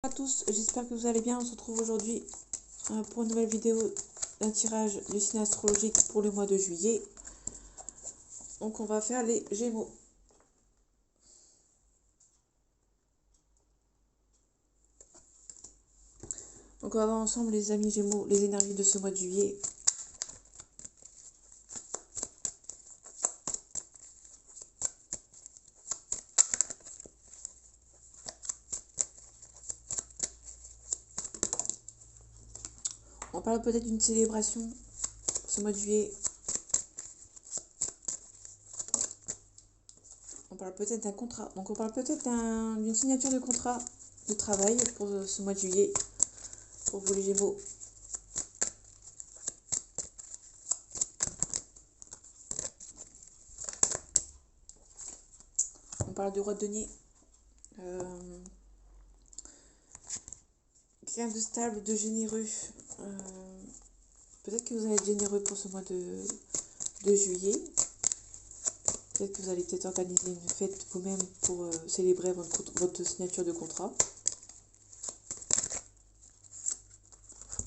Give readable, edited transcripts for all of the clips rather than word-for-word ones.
À tous, j'espère que vous allez bien. On se retrouve aujourd'hui pour une nouvelle vidéo d'un tirage du signe astrologique pour le mois de juillet. Donc on va faire les Gémeaux. Donc on va voir ensemble les amis Gémeaux, les énergies de ce mois de juillet. On parle peut-être d'une célébration ce mois de juillet. On parle peut-être d'un contrat. Donc on parle peut-être d'une signature de contrat de travail pour ce mois de juillet. Pour vous les Gémeaux. On parle du roi de denier. Quelqu'un de stable, de généreux. Peut-être que vous allez être généreux pour ce mois de juillet. Peut-être que vous allez peut-être organiser une fête vous-même pour célébrer votre signature de contrat.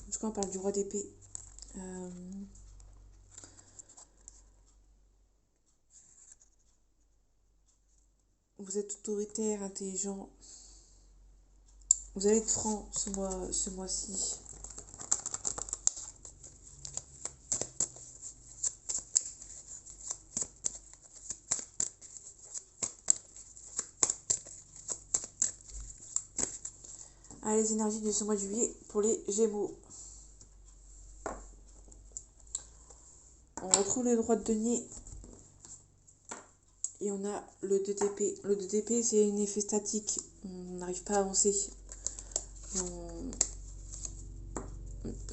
En tout cas, on parle du roi d'épée. Vous êtes autoritaire, intelligent. Vous allez être franc ce mois-ci. Allez, les énergies de ce mois de juillet pour les Gémeaux. On retrouve le roi de denier. Et on a le 2 d'épée. Le 2 d'épée, c'est un effet statique. On n'arrive pas à avancer. On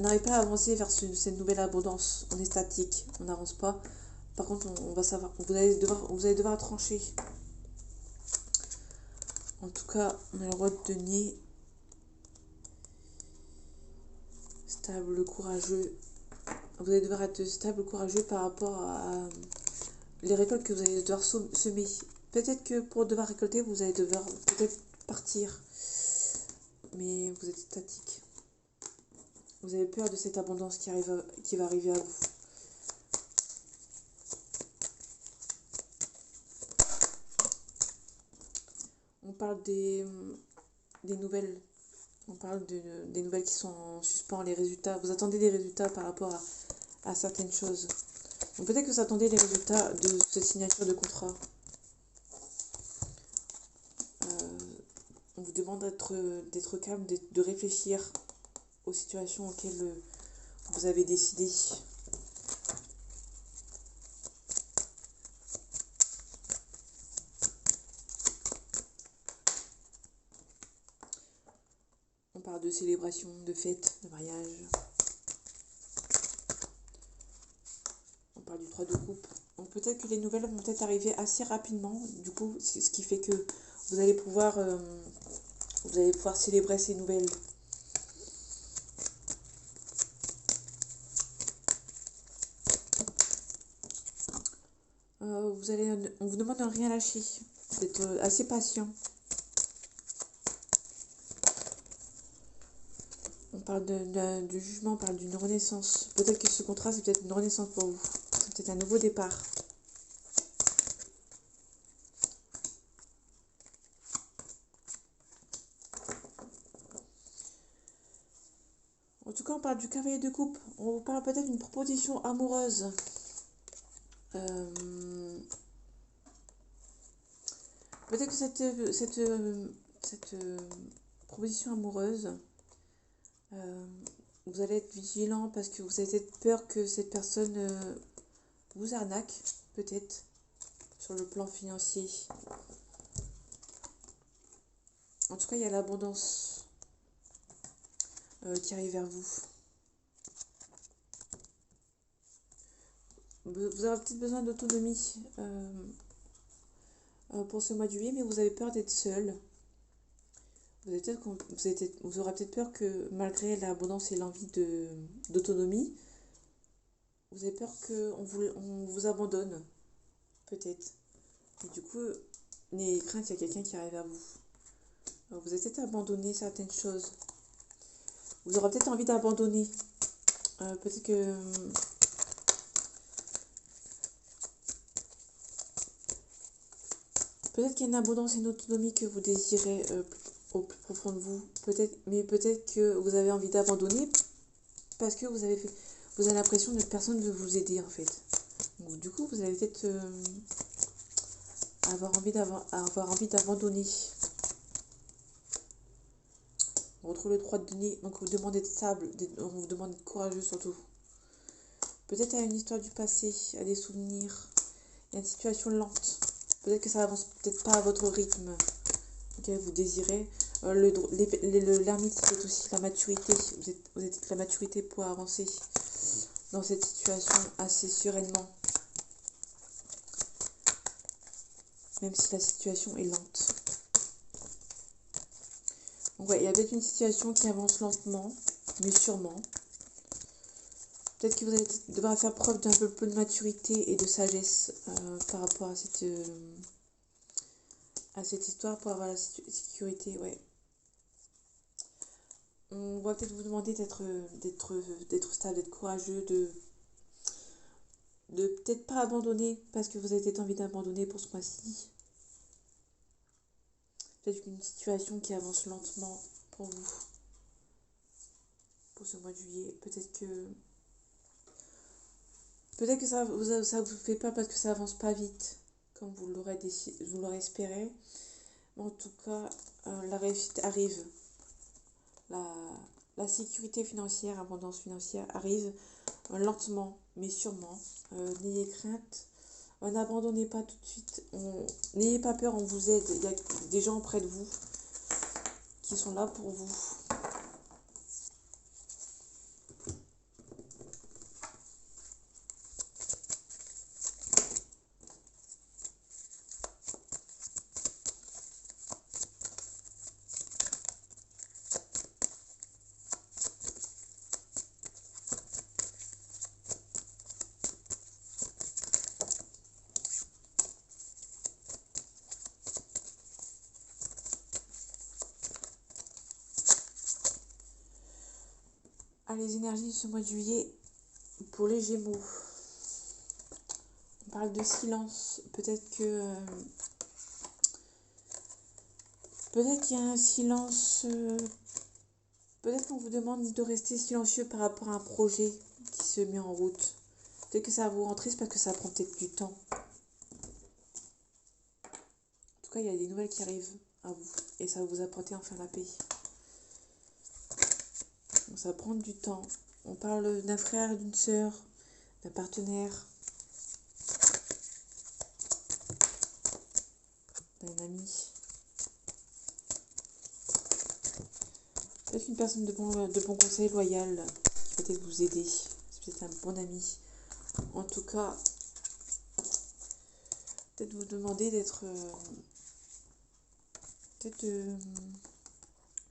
n'arrive pas à avancer vers cette nouvelle abondance. On est statique. On n'avance pas. Par contre, on va savoir. Vous allez devoir trancher. En tout cas, on a le roi de denier. Stable, courageux. Vous allez devoir être stable, courageux par rapport à les récoltes que vous allez devoir semer. Peut-être que pour devoir récolter, vous allez devoir peut-être partir. Mais vous êtes statique. Vous avez peur de cette abondance qui va arriver à vous. On parle des nouvelles. On parle des nouvelles qui sont en suspens, les résultats. Vous attendez des résultats par rapport à certaines choses. Donc peut-être que vous attendez les résultats de cette signature de contrat. On vous demande d'être calme, de réfléchir aux situations auxquelles vous avez décidé. On parle de célébration, de fête, de mariage. On parle du 3 de coupe. Donc peut-être que les nouvelles vont peut-être arriver assez rapidement. Du coup, c'est ce qui fait que vous allez pouvoir célébrer ces nouvelles. On vous demande de rien lâcher, d'être assez patient. On parle du jugement, on parle d'une renaissance. Peut-être que ce contrat, c'est peut-être une renaissance pour vous. C'est peut-être un nouveau départ. En tout cas, on parle du cavalier de coupe. On vous parle peut-être d'une proposition amoureuse. Peut-être que cette proposition amoureuse, vous allez être vigilant parce que vous avez peut-être peur que cette personne vous arnaque, peut-être, sur le plan financier. En tout cas, il y a l'abondance qui arrive vers vous. Vous aurez peut-être besoin d'autonomie pour ce mois de juillet, mais vous avez peur d'être seul. Vous aurez peut-être peur que malgré l'abondance et l'envie d'autonomie, vous avez peur qu'on vous abandonne, peut-être. Et du coup, n'ayez crainte, il y a quelqu'un qui arrive à vous. Vous avez peut-être abandonné certaines choses. Vous aurez peut-être envie d'abandonner. Peut-être que... Peut-être qu'il y a une abondance et une autonomie que vous désirez au plus profond de vous. Peut-être, mais peut-être que vous avez envie d'abandonner parce que vous avez l'impression que personne ne veut vous aider en fait. Donc, du coup, vous allez peut-être avoir envie d'abandonner. On retrouve le 3 de denier, donc vous demandez de stable, on vous demande d'être courageux surtout. Peut-être à une histoire du passé, à des souvenirs, il y a une situation lente. Peut-être que ça avance peut-être pas à votre rythme que vous désirez. L'ermite, c'est aussi la maturité. Vous êtes la maturité pour avancer dans cette situation assez sereinement. Même si la situation est lente. Donc ouais, il y a peut-être une situation qui avance lentement, mais sûrement. Peut-être que vous allez devoir faire preuve d'un peu plus de maturité et de sagesse par rapport à cette histoire pour avoir la sécurité, ouais. On va peut-être vous demander d'être stable, d'être courageux, de peut-être pas abandonner parce que vous avez peut-être envie d'abandonner pour ce mois-ci. Peut-être une situation qui avance lentement pour vous, pour ce mois de juillet. Peut-être que ça vous fait peur parce que ça avance pas vite, comme vous l'aurez espéré. Mais en tout cas, la réussite arrive. La sécurité financière, l'abondance financière arrive lentement, mais sûrement. N'ayez crainte. N'abandonnez pas tout de suite. N'ayez pas peur, on vous aide. Il y a des gens près de vous qui sont là pour vous. Ah, les énergies de ce mois de juillet pour les Gémeaux. On parle de silence. Peut-être qu'il y a un silence. Peut-être qu'on vous demande de rester silencieux par rapport à un projet qui se met en route. Peut-être que ça va vous rendre triste parce que ça prend peut-être du temps. En tout cas, il y a des nouvelles qui arrivent à vous et ça va vous apporter enfin la paix. Donc, ça va prendre du temps. On parle d'un frère, d'une sœur, d'un partenaire, d'un ami. Peut-être une personne de bon conseil, loyal, qui peut peut-être vous aider. C'est peut-être un bon ami. En tout cas, peut-être vous demander peut-être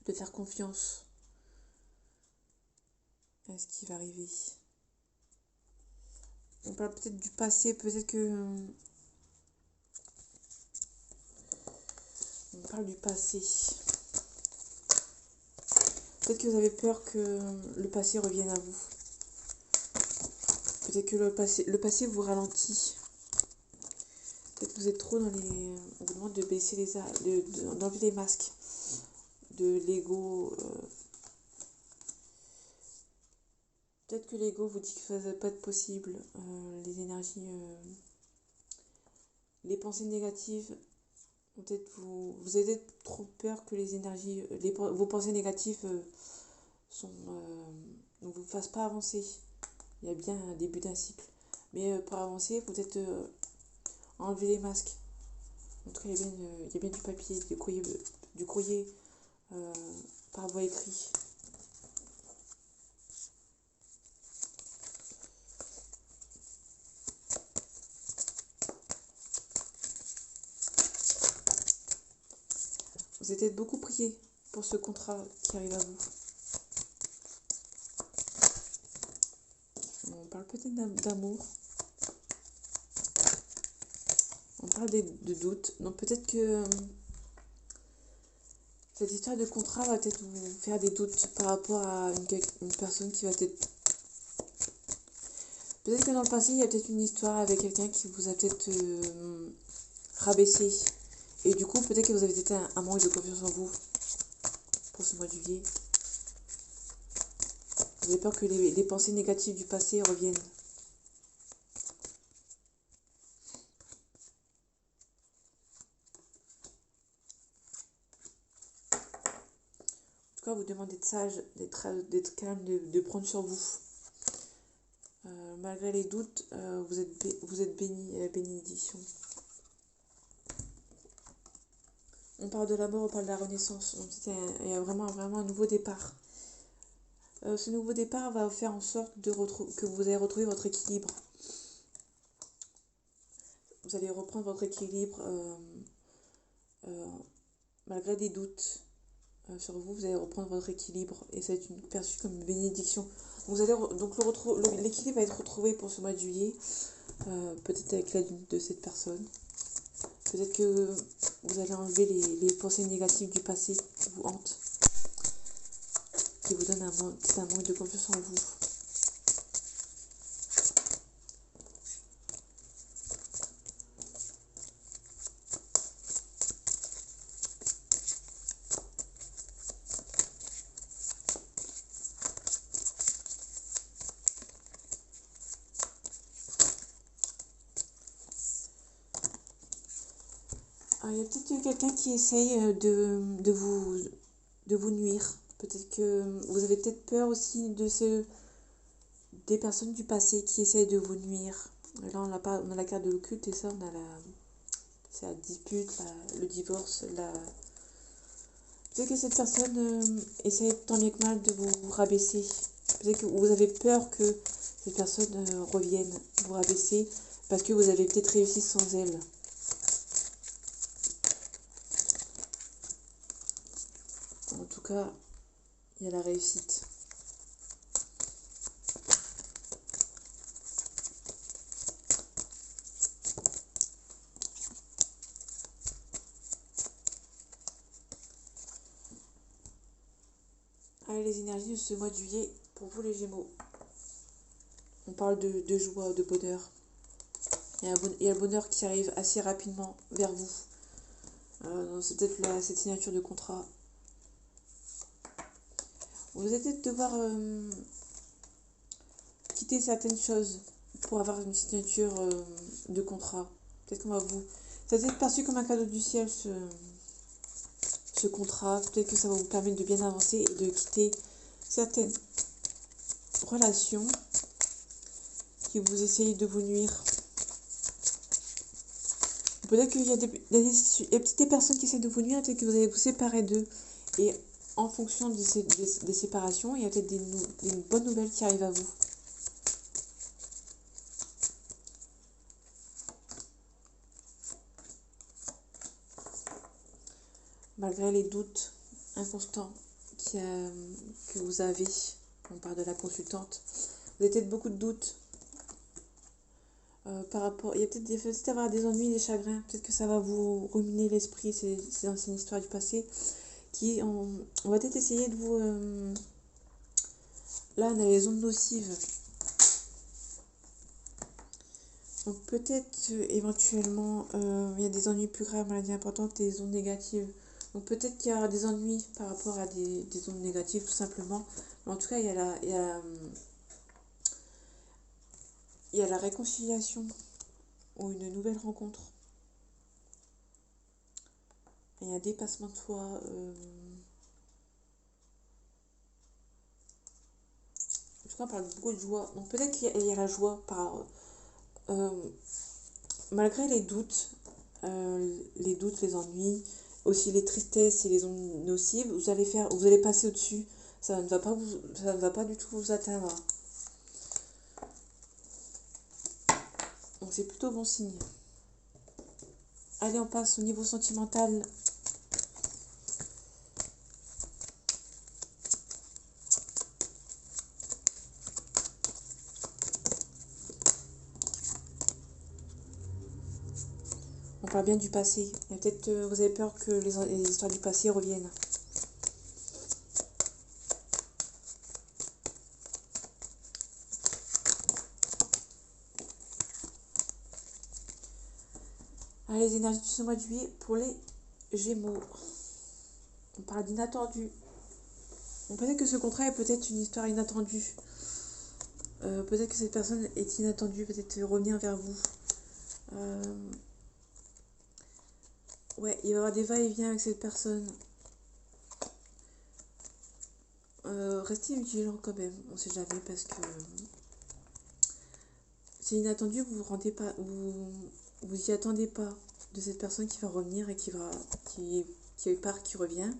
de faire confiance à ce qui va arriver. On parle peut-être du passé, peut-être que... On parle du passé. Peut-être que vous avez peur que le passé revienne à vous. Peut-être que le passé vous ralentit. Peut-être que vous êtes trop dans les... On vous demande de baisser d'enlever les masques de l'ego. Peut-être que l'ego vous dit que ça ne va pas être possible. Les énergies... les pensées négatives... Peut-être vous avez trop peur que les énergies... vos pensées négatives ne vous fassent pas avancer. Il y a bien un début d'un cycle. Mais pour avancer, peut-être enlever les masques. En tout cas, il y a bien du papier, du courrier par voie écrite. Vous avez peut-être beaucoup prié pour ce contrat qui arrive à vous. On parle peut-être d'amour. On parle de doute. Donc peut-être que Cette histoire de contrat va peut-être vous faire des doutes par rapport à une personne qui va peut-être... Peut-être que dans le passé, il y a peut-être une histoire avec quelqu'un qui vous a peut-être rabaissé. Et du coup, peut-être que vous avez peut-être un manque de confiance en vous pour ce mois de juillet. Vous avez peur que les pensées négatives du passé reviennent. En tout cas, vous demandez d'être sage, d'être calme, de prendre sur vous. Malgré les doutes, vous êtes béni, bénédiction. On parle de la mort, on parle de la renaissance. Donc, il y a vraiment un nouveau départ. Ce nouveau départ va faire en sorte que vous allez retrouver votre équilibre. Vous allez reprendre votre équilibre malgré des doutes sur vous. Vous allez reprendre votre équilibre et ça va être perçu comme une bénédiction. Donc l'équilibre va être retrouvé pour ce mois de juillet, peut-être avec l'aide de cette personne. Peut-être que vous allez enlever les pensées négatives du passé qui vous hantent, qui vous donnent peut-être un manque de confiance en vous. Il y a peut-être quelqu'un qui essaye de vous nuire. Peut-être que vous avez peut-être peur aussi des personnes du passé qui essayent de vous nuire. Là, on a la carte de l'occulte et ça, c'est la dispute, le divorce. Peut-être que cette personne essaie tant bien que mal de vous rabaisser. Peut-être que vous avez peur que cette personne revienne vous rabaisser parce que vous avez peut-être réussi sans elle. En tout cas, il y a la réussite. Allez, les énergies de ce mois de juillet, pour vous les Gémeaux. On parle de joie, de bonheur. Il y a le bonheur qui arrive assez rapidement vers vous. C'est peut-être cette signature de contrat. Vous allez peut-être devoir quitter certaines choses pour avoir une signature de contrat. Peut-être qu'on va vous... Ça va être perçu comme un cadeau du ciel, ce contrat. Peut-être que ça va vous permettre de bien avancer et de quitter certaines relations qui vous essayent de vous nuire. Peut-être qu'il y a des personnes qui essaient de vous nuire, peut-être que vous allez vous séparer d'eux. Et en fonction des séparations, il y a peut-être des bonnes nouvelles qui arrivent à vous. Malgré les doutes inconstants que vous avez, on parle de la consultante, vous avez peut-être beaucoup de doutes par rapport... Il y a peut-être avoir des ennuis, des chagrins, peut-être que ça va vous ruminer l'esprit, ces anciennes histoires du passé, on va peut-être essayer de vous... Là, on a les ondes nocives. Donc peut-être éventuellement, il y a des ennuis plus graves, maladies importantes et des ondes négatives. Donc peut-être qu'il y aura des ennuis par rapport à des ondes négatives, tout simplement. Mais en tout cas, il y a la réconciliation ou une nouvelle rencontre. Il y a un dépassement de soi. En tout cas, on parle beaucoup de joie. Donc peut-être qu'il y a la joie malgré les doutes, les ennuis, aussi les tristesses et les ondes nocives, vous allez passer au-dessus. Ça ne va pas du tout vous atteindre. Donc c'est plutôt bon signe. Allez, on passe au niveau sentimental. On parle bien du passé. Et peut-être vous avez peur que les histoires du passé reviennent. Les énergies de ce mois de juillet pour les Gémeaux. On parle d'inattendu. Peut-être que ce contrat est peut-être une histoire inattendue. Peut-être que cette personne est inattendue, peut-être revenir vers vous. Ouais, il va y avoir des va-et-vient avec cette personne. Restez vigilant quand même, on sait jamais parce que c'est inattendu, vous vous rendez pas, vous y attendez pas de cette personne qui va revenir et qui part, qui revient.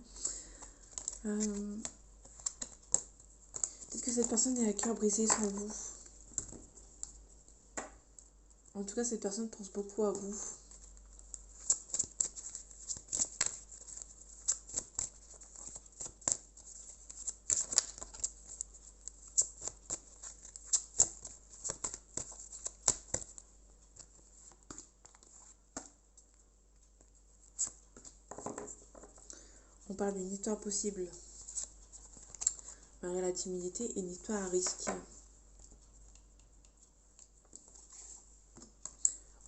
Peut-être que cette personne est à cœur brisé sans vous. En tout cas, cette personne pense beaucoup à vous. On parle d'une histoire possible. Malgré la timidité et une histoire à risque.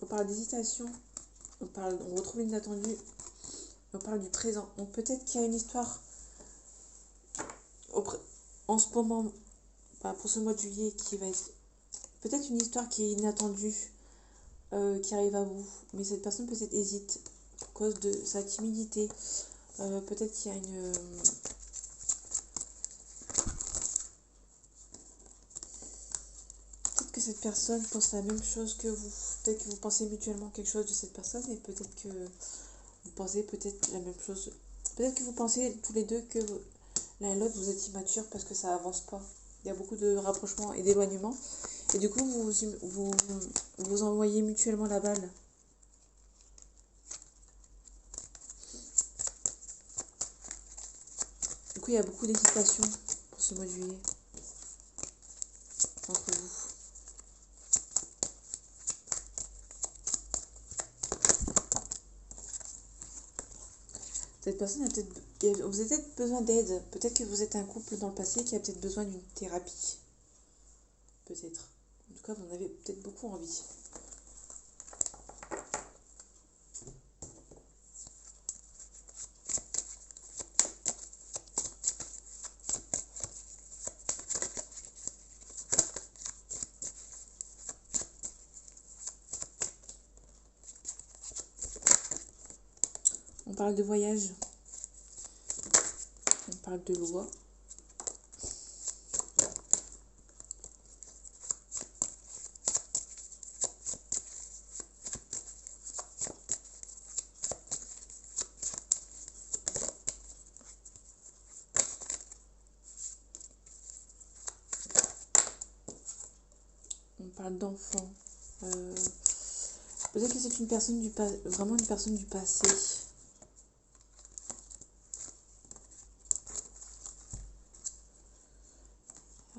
On parle d'hésitation. On retrouve l'inattendu. On parle du présent. Donc peut-être qu'il y a une histoire en ce moment, pour ce mois de juillet, qui va être peut-être une histoire qui est inattendue, qui arrive à vous. Mais cette personne peut-être hésite à cause de sa timidité. Peut-être qu'il y a une... Peut-être que cette personne pense la même chose que vous. Peut-être que vous pensez mutuellement quelque chose de cette personne et peut-être que vous pensez peut-être la même chose. Peut-être que vous pensez tous les deux que l'un et l'autre vous êtes immature parce que ça avance pas. Il y a beaucoup de rapprochement et d'éloignement. Et du coup, vous envoyez mutuellement la balle. Du coup, il y a beaucoup d'hésitation pour ce mois de juillet entre vous. Cette personne a peut-être... Vous avez peut-être besoin d'aide. Peut-être que vous êtes un couple dans le passé qui a peut-être besoin d'une thérapie. Peut-être. En tout cas, vous en avez peut-être beaucoup envie. On parle de voyage. On parle de loi. On parle d'enfants. Peut-être que c'est une personne vraiment une personne du passé.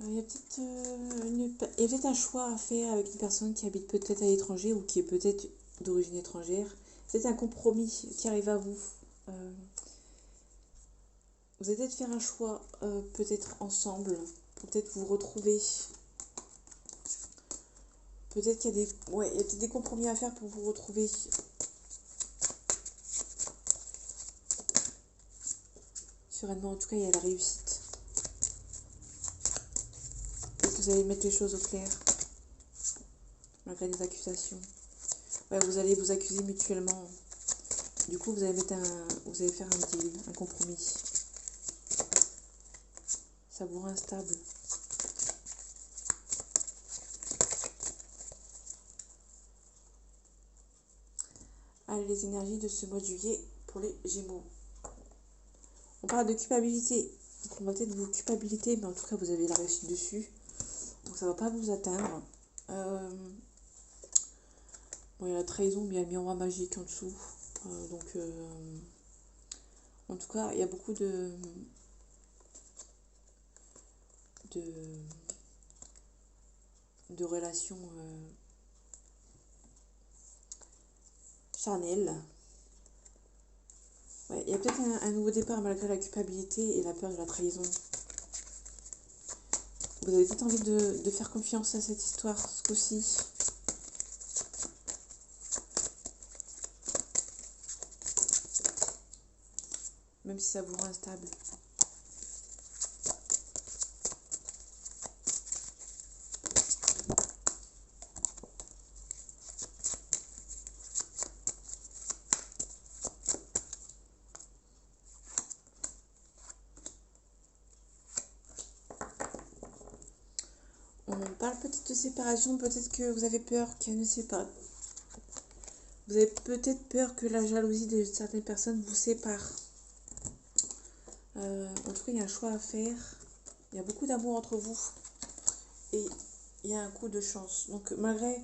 Il y a peut-être un choix à faire avec une personne qui habite peut-être à l'étranger ou qui est peut-être d'origine étrangère. C'est un compromis qui arrive à vous. Vous allez peut-être faire un choix, peut-être ensemble, pour peut-être vous retrouver. Peut-être qu'il y a il y a peut-être des compromis à faire pour vous retrouver. Sereinement, en tout cas, il y a la réussite. Vous allez mettre les choses au clair, malgré des accusations. Ouais, vous allez vous accuser mutuellement. Du coup, vous allez faire un deal, un compromis. Ça vous rend instable. Allez, les énergies de ce mois de juillet pour les Gémeaux. On parle de culpabilité. Donc on va peut-être vous culpabiliser, mais en tout cas, vous avez la réussite dessus. Donc ça ne va pas vous atteindre. Bon, il y a la trahison, mais il y a le miroir magique en dessous. En tout cas, il y a beaucoup de relations charnelles. Ouais, il y a peut-être un nouveau départ malgré la culpabilité et la peur de la trahison. Vous avez peut-être envie de faire confiance à cette histoire, ce coup-ci. même si ça vous rend instable. On parle peut-être de séparation, peut-être que vous avez peur qu'elle ne sépare. Vous avez peut-être peur que la jalousie de certaines personnes vous sépare. En tout cas, il y a un choix à faire. Il y a beaucoup d'amour entre vous. Et il y a un coup de chance. Donc, malgré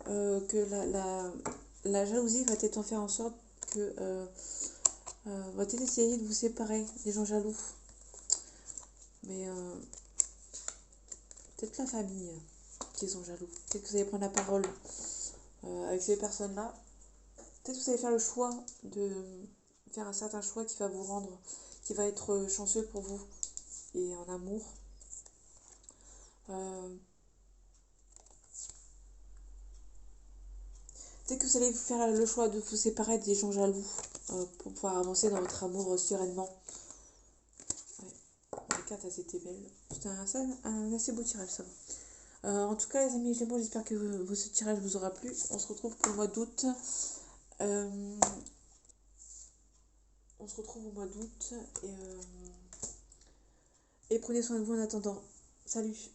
que la jalousie va peut-être en faire en sorte que va peut-être essayer de vous séparer des gens jaloux. Mais peut-être la famille qui sont jaloux. Peut-être que vous allez prendre la parole avec ces personnes-là. Peut-être que vous allez faire le choix de faire un certain choix qui va vous rendre, qui va être chanceux pour vous et en amour. Peut-être que vous allez faire le choix de vous séparer des gens jaloux pour pouvoir avancer dans votre amour sereinement. Ouais, la carte c'était belle. C'était un assez beau tirage, ça va. En tout cas, les amis Gémeaux, j'espère que ce tirage vous aura plu. On se retrouve pour le mois d'août. On se retrouve au mois d'août et prenez soin de vous en attendant. Salut!